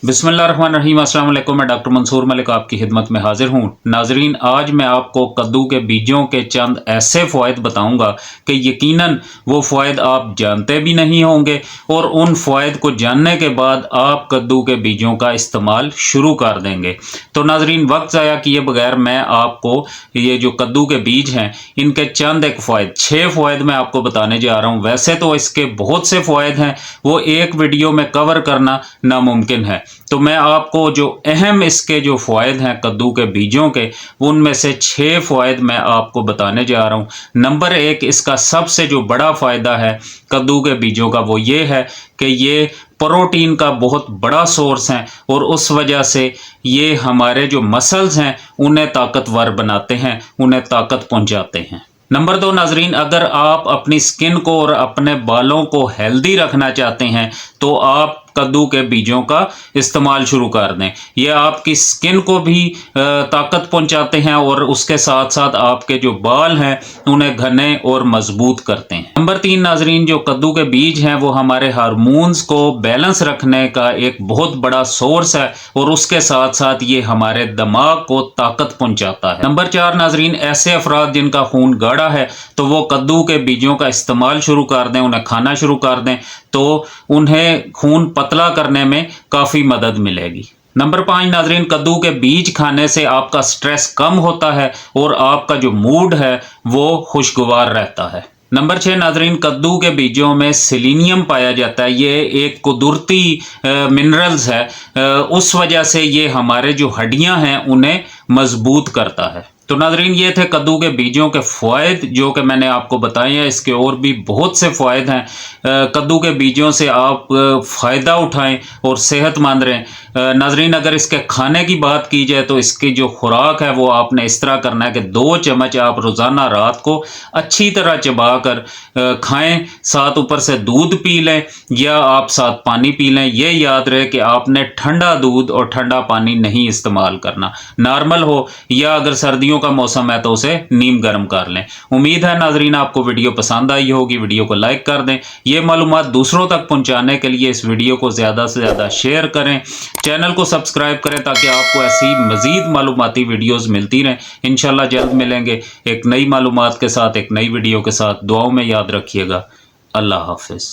बिस्मिल्लाहिर्रहमानिर्रहीम। अस्सलाम वालेकुम। मैं डॉक्टर मंसूर मलिक आपकी खिदमत में हाजिर हूँ। नाजरीन, आज मैं आपको कद्दू के बीजों के चंद ऐसे फ़वाइद बताऊँगा कि यकीनन वो फ़वाइद आप जानते भी नहीं होंगे और उन फ़वाइद को जानने के बाद आप कद्दू के बीजों का इस्तेमाल शुरू कर देंगे। तो नाजरीन, वक्त ज़ाया किए बगैर मैं आपको ये जो कद्दू के बीज हैं इनके चंद एक फ़वाइद 6 फ़वाइद मैं आपको बताने जा रहा हूँ। वैसे तो इसके बहुत से फ़वाइद हैं, वो एक वीडियो में कवर करना नामुमकिन है, तो मैं आपको जो अहम इसके जो फ़वाइद हैं कद्दू के बीजों के, उनमें से 6 फ़वाइद मैं आपको बताने जा रहा हूँ। नंबर 1, इसका सबसे जो बड़ा फ़ायदा है कद्दू के बीजों का वो ये है कि ये प्रोटीन का बहुत बड़ा सोर्स हैं और उस वजह से ये हमारे जो मसल्स हैं उन्हें ताकतवर बनाते हैं, उन्हें ताकत पहुँचाते हैं। नंबर 2 नाजरीन, अगर आप अपनी स्किन को और अपने बालों को हेल्दी रखना चाहते हैं तो आप कद्दू के बीजों का इस्तेमाल शुरू कर दें। ये आपकी स्किन को भी ताकत पहुंचाते हैं और उसके साथ साथ आपके जो बाल हैं उन्हें घने और मजबूत करते हैं। नंबर 3 नाजरीन, जो कद्दू के बीज हैं वो हमारे हार्मोन्स को बैलेंस रखने का एक बहुत बड़ा सोर्स है और उसके साथ साथ ये हमारे दिमाग को ताकत पहुंचाता है। नंबर 4 नाजरीन, ऐसे अफराद जिनका खून गाढ़ा है तो वो कद्दू के बीजों का इस्तेमाल शुरू कर दें, उन्हें खाना शुरू कर दें तो उन्हें खून पतला करने में काफ़ी मदद मिलेगी। नंबर 5 नाजरीन, कद्दू के बीज खाने से आपका स्ट्रेस कम होता है और आपका जो मूड है वो खुशगवार रहता है। नंबर 6 नाजरीन, कद्दू के बीजों में सेलेनियम पाया जाता है। ये एक कुदरती मिनरल्स है, उस वजह से ये हमारे जो हड्डियां हैं उन्हें मजबूत करता है। तो नाजरीन, ये थे कद्दू के बीजों के फ़वाइद जो कि मैंने आपको बताए हैं। इसके और भी बहुत से फ़वाइद हैं। कद्दू के बीजों से आप फ़ायदा उठाएं और सेहतमंद रहें। नाजरीन, अगर इसके खाने की बात की जाए तो इसकी जो खुराक है वो आपने इस तरह करना है कि 2 चम्मच आप रोज़ाना रात को अच्छी तरह चबा कर खाएं, साथ ऊपर से दूध पी लें या आप साथ पानी पी लें। ये याद रहे कि आपने ठंडा दूध और ठंडा पानी नहीं इस्तेमाल करना, नॉर्मल हो या अगर सर्दियों का मौसम है तो उसे नीम गर्म कर लें। उम्मीद है नाजरीन आपको वीडियो पसंद आई होगी। वीडियो को लाइक कर दें। ये मालूमात दूसरों तक पहुंचाने के लिए इस वीडियो को ज़्यादा से ज़्यादा शेयर करें। चैनल को सब्सक्राइब करें ताकि आपको ऐसी मज़ीद मालूमाती वीडियोज़ मिलती रहें। इंशाल्लाह जल्द मिलेंगे एक नई मालूमात के साथ, एक नई वीडियो के साथ। दुआओं में याद रखिएगा। अल्लाह हाफिज़।